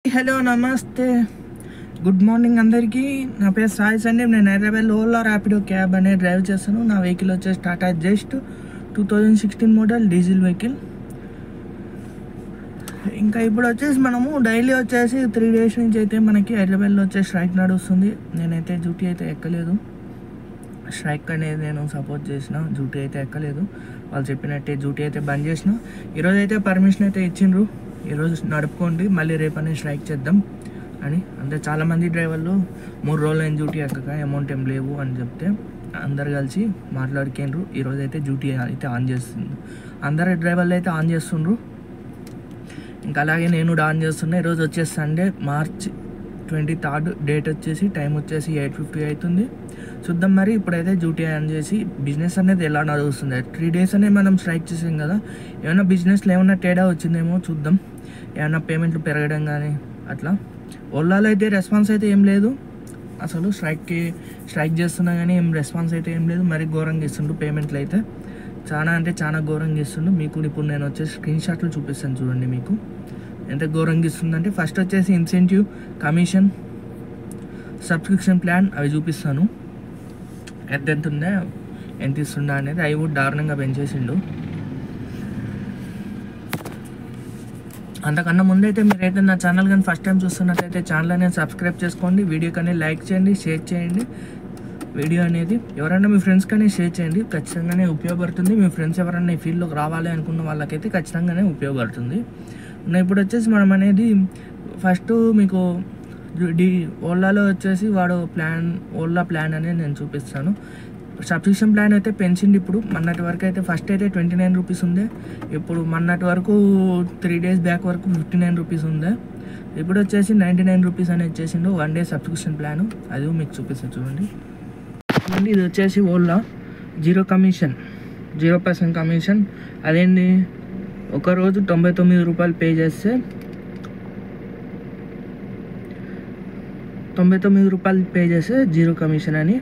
Hello నమస్తే good morning అందరికీ. నా పేరు సాయి సందీప్. నేను హైదరాబాద్ ఓలా ర్యాపిడో క్యాబ్ అనేది డ్రైవ్ చేస్తాను. నా వెహికల్ వచ్చేసి Tata just 2016 model diesel vehicle. ఇంకా ఇప్పుడు వచ్చేసి మనము డైలీ వచ్చేసి 3 days నుంచి అయితే మనకి హైదరాబాద్లో వచ్చేసి స్ట్రైక్ నడుస్తుంది. నేనైతే డ్యూటీ అయితే ఎక్కలేదు. స్ట్రైక్ అనేది నేను సపోర్ట్ చేసిన, డ్యూటీ అయితే ఎక్కలేదు. వాళ్ళు చెప్పినట్టే డ్యూటీ అయితే బంద్ చేసిన. ఈరోజు అయితే పర్మిషన్ అయితే ఇచ్చిండ్రు, ఈరోజు నడుపుకోండి, మళ్ళీ రేపనే స్ట్రైక్ చేద్దాం అని. అంటే చాలామంది డ్రైవర్లు 3 రోజులు అయిన డ్యూటీ ఎక్కక అమౌంట్ ఏం లేవు అని చెప్తే అందరు కలిసి మాట్లాడుకుండ్రు. ఈరోజు అయితే డ్యూటీ అయితే ఆన్ చేస్తుంది. అందరు డ్రైవర్లు అయితే ఆన్ చేస్తుండ్రు, ఇంకా అలాగే నేను కూడా ఆన్ చేస్తున్నా. ఈరోజు వచ్చేసి సండే March 23rd డేట్ వచ్చేసి టైం వచ్చేసి 8:50 అవుతుంది. చూద్దాం మరి ఇప్పుడైతే డ్యూటీ ఆన్ చేసి బిజినెస్ అనేది ఎలా నడుస్తుంది. 3 days అనేది మనం స్ట్రైక్ చేసాం కదా, ఏమైనా బిజినెస్లో ఏమైనా తేడా వచ్చిందేమో చూద్దాం. ఏమైనా పేమెంట్లు పెరగడం కానీ అట్లా. ఓలాలో అయితే రెస్పాన్స్ అయితే ఏం లేదు అసలు. స్ట్రైక్ చేస్తున్నా కానీ ఏం రెస్పాన్స్ అయితే ఏం లేదు. మరి ఘోరంగా ఇస్తుండ్రు పేమెంట్లు అయితే, చాలా అంటే చాలా ఘోరంగా ఇస్తుండ్రు. మీకు ఇప్పుడు నేను వచ్చేసి స్క్రీన్ షాట్లు చూపిస్తాను చూడండి మీకు ఎంత ఘోరంగా ఇస్తుందంటే. ఫస్ట్ వచ్చేసి ఇన్సెంటివ్, కమిషన్, సబ్స్క్రిప్షన్ ప్లాన్ అవి చూపిస్తాను. ఎంత ఉందా, ఎంత ఇస్తుందా అనేది. అవి కూడా దారుణంగా పెంచేసిండు. అంతకన్నా ముందైతే మీరైతే నా ఛానల్ కానీ ఫస్ట్ టైం చూస్తున్నట్లయితే ఛానల్ అనేది సబ్స్క్రైబ్ చేసుకోండి, వీడియో కానీ లైక్ చేయండి, షేర్ చేయండి. వీడియో అనేది ఎవరైనా మీ ఫ్రెండ్స్ కానీ షేర్ చేయండి, ఖచ్చితంగానే ఉపయోగపడుతుంది. మీ ఫ్రెండ్స్ ఎవరైనా ఈ ఫీల్డ్లోకి రావాలి అనుకున్న వాళ్ళకైతే ఖచ్చితంగానే ఉపయోగపడుతుంది. ఇప్పుడు వచ్చేసి మనం అనేది ఫస్ట్ మీకు ఓలాలో వచ్చేసి ఓలా ప్లాన్ అనేది నేను చూపిస్తాను. సబ్స్క్రిప్షన్ ప్లాన్ అయితే పెంచింది. ఇప్పుడు మొన్నటి వరకు అయితే ఫస్ట్ అయితే 29 రూపీస్ ఉండే, ఇప్పుడు మొన్నటి వరకు 3 days బ్యాక్ వరకు 59 రూపీస్ ఉండే. ఇప్పుడు వచ్చేసి 99 రూపీస్ అనేది వచ్చేసిండు 1 day సబ్స్క్రిప్షన్ ప్లాను. అది మీకు చూపిస్తాను చూడండి. ఇది వచ్చేసి ఓలా 0 కమిషన్, 0% కమిషన్. అదేంటి, ఒకరోజు 99 రూపాయలు పే చేస్తే 0 కమిషన్ అని.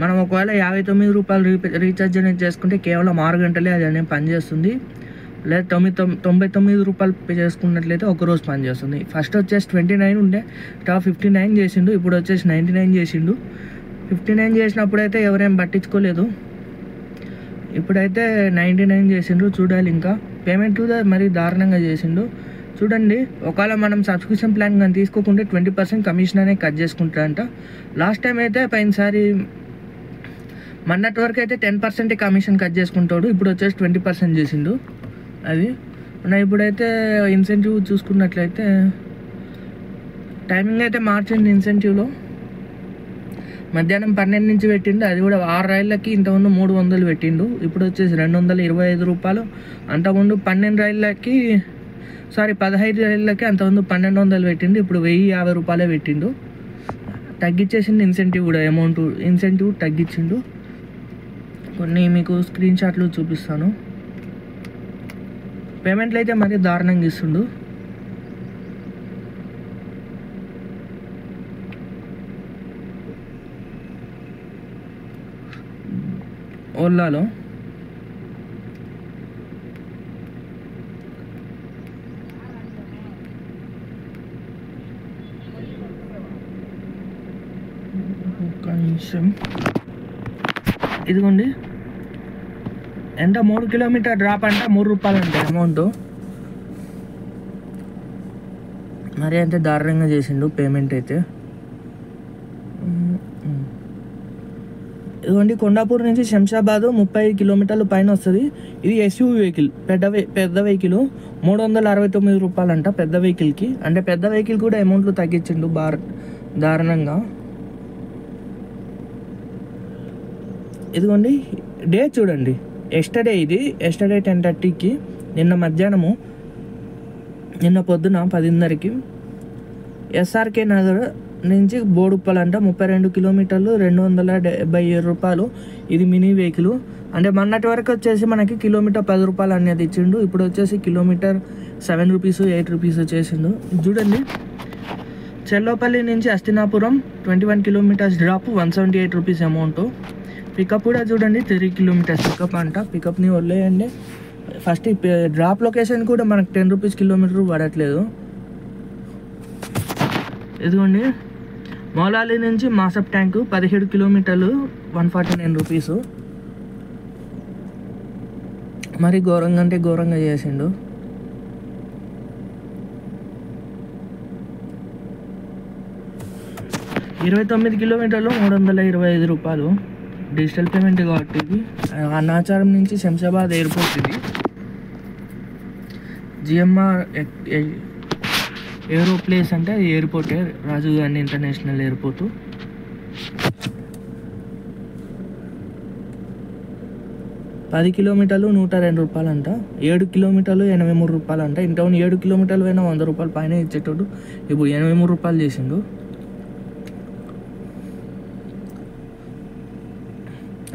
మనం ఒకవేళ 59 రూపాయలు రీఛార్జ్ అనేది చేసుకుంటే కేవలం 6 గంటలే అది అనేది పనిచేస్తుంది. లేదా 99 రూపాయలు పే చేసుకున్నట్లయితే ఒకరోజు పనిచేస్తుంది. ఫస్ట్ వచ్చేసి 29 ఉండే, 59 చేసిండు. ఇప్పుడు వచ్చేసి 99 చేసిండు. 59 చేసినప్పుడు అయితే ఎవరేం పట్టించుకోలేదు, ఇప్పుడైతే 99 చేసిండ్రు. చూడాలి ఇంకా పేమెంట్ మరి దారుణంగా చేసిండు చూడండి. ఒకవేళ మనం సబ్స్క్రిప్షన్ ప్లాన్ కానీ తీసుకోకుంటే 20% కమిషన్ అనేది కట్ చేసుకుంటారంట. లాస్ట్ టైం అయితే పోయినసారి మొన్నటి వరకు అయితే 10% కమిషన్ కట్ చేసుకుంటాడు, ఇప్పుడు వచ్చేసి 20% చేసిండు. అది ఇప్పుడైతే ఇన్సెంటివ్ చూసుకున్నట్లయితే టైమింగ్ అయితే మార్చింది. ఇన్సెంటివ్లో మధ్యాహ్నం 12 నుంచి పెట్టిండు, అది కూడా 6 రైళ్ళకి ఇంతకుముందు 300 పెట్టిండు. ఇప్పుడు వచ్చేసి 225 రూపాయలు. అంతకుముందు 15 రైళ్ళకి అంతకుముందు 1200 పెట్టిండు, ఇప్పుడు 1050 రూపాయలే పెట్టిండు. తగ్గించేసిండు ఇన్సెంటివ్ కూడా, ఇన్సెంటివ్ తగ్గించిండు. కొన్ని మీకు స్క్రీన్ షాట్లు చూపిస్తాను. పేమెంట్లు అయితే మరీ దారుణంగా ఇస్తుండు. ఓలాలో ఒక నిమిషం, ఇదిగోండి ఎంత 3 కిలోమీటర్ డ్రాప్ అంటే 3 రూపాయలు అంటే అమౌంట్. మరి అంతే దారుణంగా చేసిండు పేమెంట్ అయితే. ఇదిగోండి కొండాపూర్ నుంచి శంషాబాద్ 30 కిలోమీటర్ల పైన వస్తుంది. ఇది SUV వెహికల్, పెద్ద వెహికల్. 369 రూపాయలు అంట పెద్ద వెహికల్కి. అంటే పెద్ద వెహికల్ కూడా అమౌంట్లు తగ్గించిండు దారుణంగా. ఇదిగోండి డేట్ చూడండి, ఎస్టర్డే 10:30కి, నిన్న పొద్దున 10:30కి SRK నగర్ నుంచి బోడుప్పల్ అంట 32 కిలోమీటర్లు 277 రూపాయలు. ఇది మినీ వెహికల్. అంటే మొన్నటి వరకు వచ్చేసి మనకి కిలోమీటర్ 10 రూపాయలు అనేది ఇచ్చిండు, ఇప్పుడు వచ్చేసి కిలోమీటర్ 7 రూపీస్ 8 రూపీస్ వచ్చేసిండు. చూడండి చెల్లోపల్లి నుంచి Hastinapuram 21 kilometres drop 178 rupees amount. Pickup కూడా చూడండి 3 కిలోమీటర్స్ పికప్ అంట. పికప్ని వదిలేయండి. ఫస్ట్ డ్రాప్ లొకేషన్ కూడా మనకు 10 రూపీస్ కిలోమీటర్ పడట్లేదు. ఇదిగోండి, మౌలాలి నుంచి మాసప్ ట్యాంకు 17 కిలోమీటర్లు, 149 రూపీసు. మరి ఘోరంగా అంటే ఘోరంగా చేసిండు. ఇరవై 9 కిలోమీటర్లు 325 రూపాయలు. డిజిటల్ పేమెంట్ కాబట్టి ఇది అన్నాచారం నుంచి శంషాబాద్ ఎయిర్పోర్ట్. ఇది జిఎంఆర్ ఏరోప్లేస్ అంటే అది ఎయిర్పోర్టే, రాజీవ్ గాంధీ ఇంటర్నేషనల్ ఎయిర్పోర్టు. పది కిలోమీటర్లు 102 రూపాయలు అంట. 7 కిలోమీటర్లు 83 రూపాయలు అంట. ఇంతకుముందు 7 కిలోమీటర్లు అయినా 100 రూపాయలు పైన ఇచ్చేటోడు, ఇప్పుడు 83 రూపాయలు చేసిండు.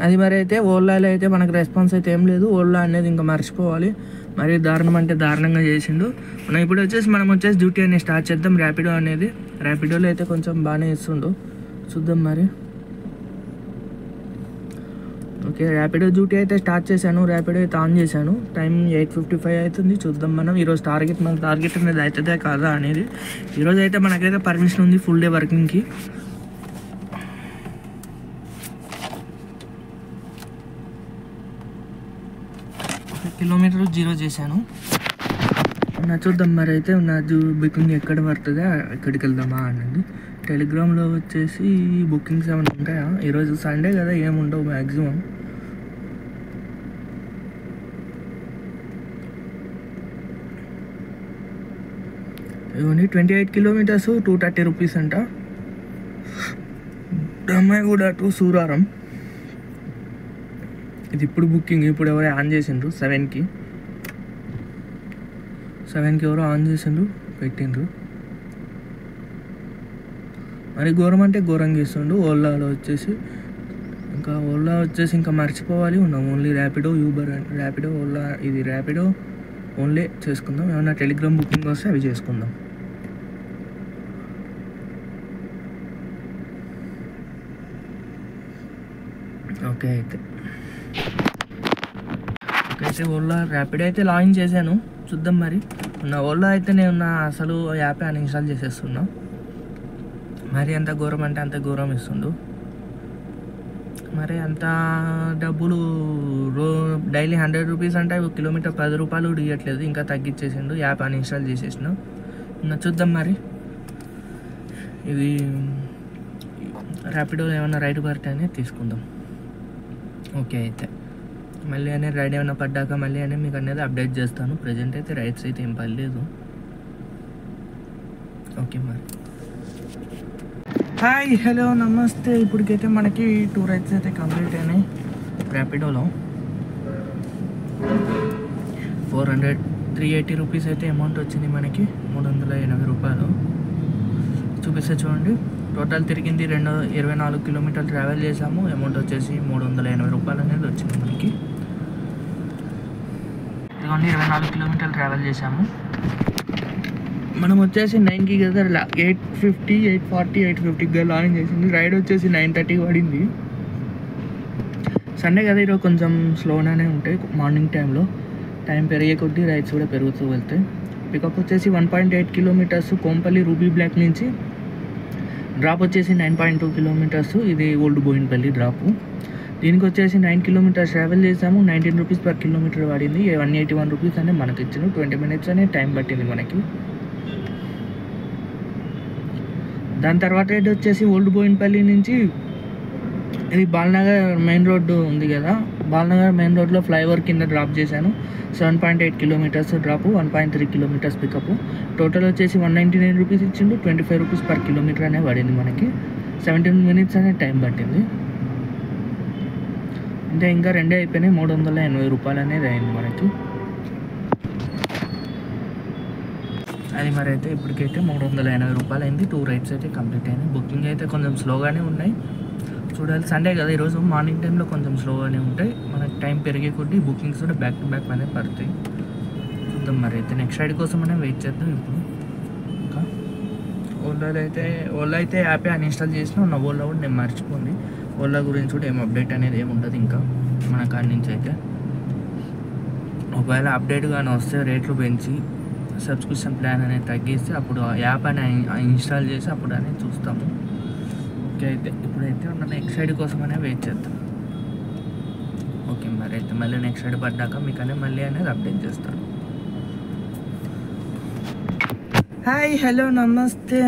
అది మరి అయితే ఓలాలో అయితే మనకు రెస్పాన్స్ అయితే ఏం లేదు. ఓలా అనేది ఇంకా మర్చిపోవాలి. మరి దారుణం అంటే దారుణంగా చేసిండు. మనం ఇప్పుడు మనం వచ్చేసి డ్యూటీ అనేది స్టార్ట్ చేద్దాం. ర్యాపిడో అనేది, ర్యాపిడోలో అయితే కొంచెం బాగానే ఇస్తుండు, చూద్దాం మరి. ఓకే, ర్యాపిడో డ్యూటీ అయితే స్టార్ట్ చేశాను. ర్యాపిడో అయితే ఆన్ చేశాను. టైం 8:55 అవుతుంది. చూద్దాం మనం ఈరోజు మన టార్గెట్ అనేది అవుతుందే కాదా అనేది. ఈరోజు అయితే మనకైతే పర్మిషన్ ఉంది ఫుల్ డే వర్కింగ్కి. కిలోమీటర్ 0 చేశాను. చూద్దాం మరి అయితే నా బుకింగ్ ఎక్కడ పడుతుందా, ఎక్కడికి వెళ్దామా అనేది. టెలిగ్రామ్లో వచ్చేసి బుకింగ్స్ ఏమైనా ఉంటాయా? ఈరోజు సండే కదా, ఏముండవు మ్యాక్సిమం. ఇవన్నీ 28 కిలోమీటర్స్ 230 రూపీస్ అంట. దమ్మాయిగూడ టు సూరారం. ఇది ఇప్పుడు బుకింగ్, ఇప్పుడు ఎవరో ఆన్ చేసిండ్రు 7కి ఎవరో ఆన్ చేసిండ్రు, పెట్టిండ్రు. మరి ఘోరం అంటే ఘోరంగా ఇస్తుండు. ఓలాలో వచ్చేసి ఇంకా మర్చిపోవాలి ఉన్నాం. Only Rapido, Uber, Rapido, Ola. ఇది ర్యాపిడో ఓన్లీ చేసుకుందాం. ఏమన్నా టెలిగ్రామ్ బుకింగ్ వస్తే అవి చేసుకుందాం. ఓకే అయితే ఓలా ర్యాపిడో అయితే లాగిన్ చేశాను. చూద్దాం మరి. ఓలా అయితే నేను అసలు యాప్ అన్ఇన్స్టాల్ చేసేస్తున్నా. మరి అంత ఘోరం అంటే అంత ఘోరం ఇస్తుండు. మరి అంత డబ్బులు డైలీ 100 రూపీస్ అంటే కిలోమీటర్ 10 రూపాయలు కూడా ఇవ్వట్లేదు. ఇంకా తగ్గించేసిండు. యాప్ అన్ఇన్స్టాల్ చేసేసిన. చూద్దాం మరి. ఇది ర్యాపిడో ఏమైనా రైడ్ పడితే అనేది తీసుకుందాం. ఓకే అయితే మళ్ళీ అనేది రైడ్ ఏమైనా పడ్డాక మళ్ళీ అనేది మీకు అనేది అప్డేట్ చేస్తాను. ప్రజెంట్ అయితే రైడ్స్ అయితే ఏం పర్లేదు. ఓకే మరి. హాయ్, హలో, నమస్తే. ఇప్పటికైతే మనకి 2 రైడ్స్ అయితే కంప్లీట్ అయినాయి ర్యాపిడోలో. 380 రూపీస్ అయితే అమౌంట్ వచ్చింది మనకి. 380 రూపాయలు చూపిస్తే చూడండి. టోటల్ తిరిగింది 24 కిలోమీటర్లు ట్రావెల్ చేసాము. అమౌంట్ వచ్చేసి 380 రూపాయలు అనేది వచ్చింది మనకి. ఇదిగోండి 24 కిలోమీటర్లు ట్రావెల్ చేసాము. మనం వచ్చేసి 9కి కదా 8:50, 8:40, 8:50గా లాగిన్ చేసింది. రైడ్ వచ్చేసి 9:30 పడింది. సండే కదా, ఈరోజు కొంచెం స్లోగానే ఉంటాయి. మార్నింగ్ టైంలో టైం పెరిగే కొద్దీ రైడ్స్ కూడా పెరుగుతూ వెళ్తాయి. పికప్ వచ్చేసి 1.8 కిలోమీటర్స్ కోంపల్లి రూబీ బ్లాక్ నుంచి. డ్రాప్ వచ్చేసి 9.2 కిలోమీటర్స్. ఇది ఓల్డ్ బోయిన్పల్లి డ్రాపు. దీనికి వచ్చేసి 9 కిలోమీటర్స్ ట్రావెల్ చేసాము. 19 రూపీస్ పర్ కిలోమీటర్ పడింది. 181 రూపీస్ అనేది మనకి ఇచ్చిన 20 మినిట్స్ అనే టైం పట్టింది మనకి. దాని తర్వాత రేట్ వచ్చేసి ఓల్డ్ బోయిన్పల్లి నుంచి ఇది బాలనగర్ మెయిన్ రోడ్డు ఉంది కదా, బాలనగర్ మెయిన్ రోడ్లో ఫ్లైఓవర్ కింద డ్రాప్ చేశాను. 7.8 kilometres drop, 1.3 kilometres pickup. Total వచ్చేసి 199 రూపీస్ ఇచ్చిండు. 25 రూపీస్ పర్ కిలోమీటర్ అనే పడింది మనకి. 17 మినిట్స్ అనే టైం పట్టింది. అంటే ఇంకా రెండే అయిపోయినాయి. 380 రూపాయలు అనేది అయింది మనకి. అది మరి అయితే ఇప్పటికైతే 380 రూపాయలు అయింది. 2 రైడ్స్ అయితే కంప్లీట్ అయినాయి. బుకింగ్ అయితే కొంచెం స్లోగానే ఉన్నాయి. చూడాలి, సండే కదా ఈరోజు మార్నింగ్ టైంలో కొంచెం స్లోగానే ఉంటాయి. మనకి టైం పెరిగే కొద్దీ బుకింగ్స్ కూడా బ్యాక్ టు బ్యాక్ అనేది పడతాయి. చూద్దాం మరి అయితే నెక్స్ట్ రైడ్ కోసం మనం వెయిట్ చేద్దాం. ఇప్పుడు ఇంకా ఓలా అయితే యాప్ అన్ఇన్స్టాల్ చేసినా ఉన్న ఓలా కూడా నేను మర్చిపోయింది. ఓలా గురించి కూడా ఏం అప్డేట్ అనేది ఏమి ఉంటుంది ఇంకా మన కాడి నుంచి అయితే. ఒకవేళ అప్డేట్ కానీ వస్తే రేట్లు పెంచి సబ్స్క్రిప్షన్ ప్లాన్ అనేది తగ్గిస్తే అప్పుడు యాప్ అని ఇన్స్టాల్ చేసి అప్పుడు అనేది చూస్తాము. ఓకే, అయితే ఇప్పుడైతే మన నెక్స్ట్ రైడ్ కోసం అనేది వెయిట్ చేద్దాం. ఓకే, మరి అయితే మళ్ళీ నెక్స్ట్ రైడ్ పడ్డాక మీకు అనేది మళ్ళీ అనేది అప్డేట్ చేస్తాను. హాయ్, హలో, నమస్తే.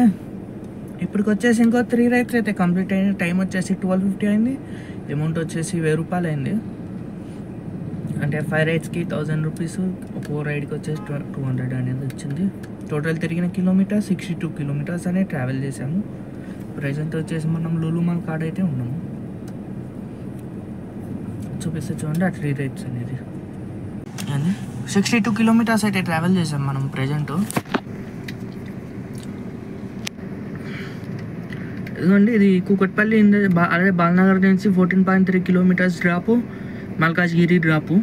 ఇప్పటికి వచ్చేసి ఇంకో 3 రైడ్స్ అయితే కంప్లీట్ అయింది. టైం వచ్చేసి 12:50 అయింది. అమౌంట్ వచ్చేసి 1000 రూపాయలు అయింది. అంటే 5 రైడ్స్కి 1000 రూపీస్, 4 రైడ్కి వచ్చేసి 200 అనేది వచ్చింది. టోటల్ తిరిగిన కిలోమీటర్ 62 కిలోమీటర్స్ అనేది ట్రావెల్ చేసాము. ప్రజెంట్ వచ్చేసి మనం లులు మాల్ కాడ అయితే ఉన్నాము. చూపిస్తే చూడండి ఆ 3 రైడ్స్ అనేది. 62 కిలోమీటర్స్ అయితే ట్రావెల్ చేసాం మనం ప్రజెంట్. ఇదిగోండి, ఇది కూకట్పల్లి అదే బాలనగర్ నుంచి 14.3 కిలోమీటర్స్ డ్రాపు, మల్కాజ్గిరి డ్రాపు.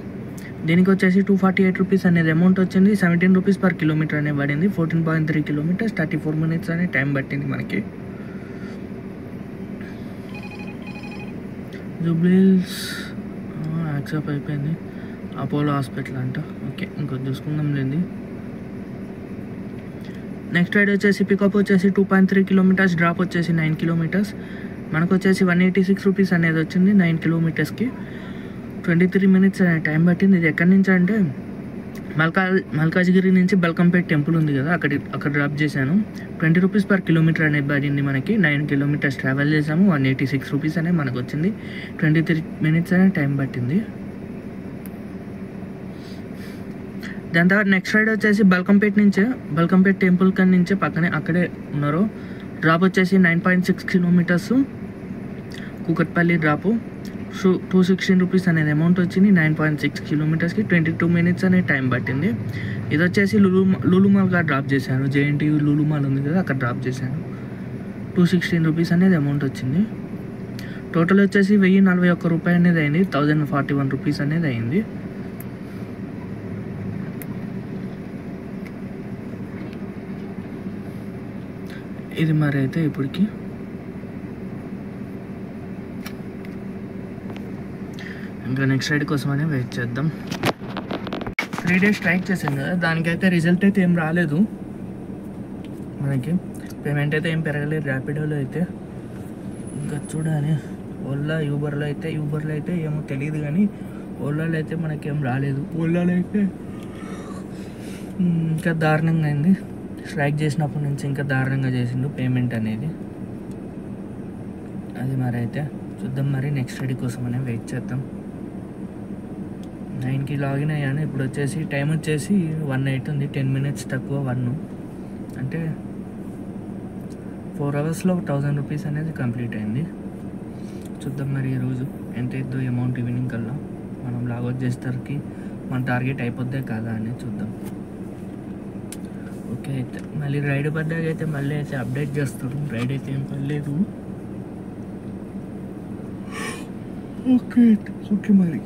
దీనికి వచ్చేసి 248 రూపీస్ అనేది అమౌంట్ వచ్చింది. 17 రూపీస్ పర్ కిలోమీటర్ అనేది పడింది. 14.3 కిలోమీటర్స్ 34 మినిట్స్ అనే టైం పట్టింది మనకి. జూబ్లీహిల్స్ యాక్సెప్ట్ అయిపోయింది. అపోలో హాస్పిటల్ అంట. ఓకే, ఇంకొంచెం చూసుకుందాం లేండి. నెక్స్ట్ రైడ్ వచ్చేసి పికప్ వచ్చేసి 2.3 కిలోమీటర్స్, డ్రాప్ వచ్చేసి 9 కిలోమీటర్స్. మనకు వచ్చేసి 186 రూపీస్ అనేది వచ్చింది 9 కిలోమీటర్స్కి. 23 మినిట్స్ అనే టైం పట్టింది. ఇది ఎక్కడి నుంచి అంటే మల్కాజ్గిరి నుంచి బల్కంపేట్ టెంపుల్ ఉంది కదా, అక్కడ డ్రాప్ చేశాను. 20 రూపీస్ పర్ కిలోమీటర్ అనేది పడింది మనకి. 9 కిలోమీటర్స్ ట్రావెల్ చేసాము. 186 రూపీస్ అనేది మనకు వచ్చింది. 23 మినిట్స్ అనే టైం పట్టింది. దాని తర్వాత నెక్స్ట్ రైడ్ వచ్చేసి బల్కంపేట్ టెంపుల్ కాడి నుంచి పక్కనే అక్కడే ఉన్నారు. డ్రాప్ వచ్చేసి 9.6 కిలోమీటర్స్ కూకట్పల్లి డ్రాపు. 216 రూపీస్ అనేది అమౌంట్ వచ్చింది. 9.6 కిలోమీటర్స్కి 22 మినిట్స్ అనే టైం పట్టింది. ఇది వచ్చేసి లులు మాల్గా డ్రాప్ చేశాను. జేఎన్టీయూ లులు మాల్ ఉంది కదా, అక్కడ డ్రాప్ చేశాను. 216 రూపీస్ అనేది అమౌంట్ వచ్చింది. టోటల్ వచ్చేసి 1041 రూపాయలు అనేది అయింది. 1041 రూపీస్ అనేది అయింది. ఇది మరి అయితే ఇప్పటికి ఇంకా నెక్స్ట్ రైడ్ కోసం అనే వెయిట్ చేద్దాం. 3 డేస్ స్ట్రైక్ చేసాం కదా, దానికైతే రిజల్ట్ అయితే ఏం రాలేదు మనకి. పేమెంట్ అయితే ఏం పెరగలేదు ర్యాపిడోలో అయితే. ఇంకా చూడాలి ఓలా యూబర్లో అయితే ఏమో తెలియదు, కానీ ఓలాలో అయితే మనకేం రాలేదు. ఓలాలో అయితే ఇంకా దారుణంగా అయింది. స్ట్రైక్ చేసినప్పటి నుంచి ఇంకా దారుణంగా చేసిండు పేమెంట్ అనేది. అది మరి అయితే చూద్దాం. మరి నెక్స్ట్ రైడ్ కోసం అనే వెయిట్ చేద్దాం. 9కి లాగిన్ అయ్యాను. ఇప్పుడు వచ్చేసి టైం వచ్చేసి 1 అవుతుంది. 10 మినిట్స్ తక్కువ 1, అంటే 4 అవర్స్లో 1000 రూపీస్ అనేది కంప్లీట్ అయింది. చూద్దాం మరి ఈరోజు ఎంత ఇద్దో అమౌంట్ ఈవినింగ్ కల్లా మనం లాగౌట్ చేసేసరికి మన టార్గెట్ అయిపోద్దే కాదా అనేది చూద్దాం. ఓకే, అయితే మళ్ళీ రైడ్ పడ్డాక అయితే మళ్ళీ అయితే అప్డేట్ చేస్తాను. రైడ్ అయితే ఏం పర్లేదు. ఓకే మరి.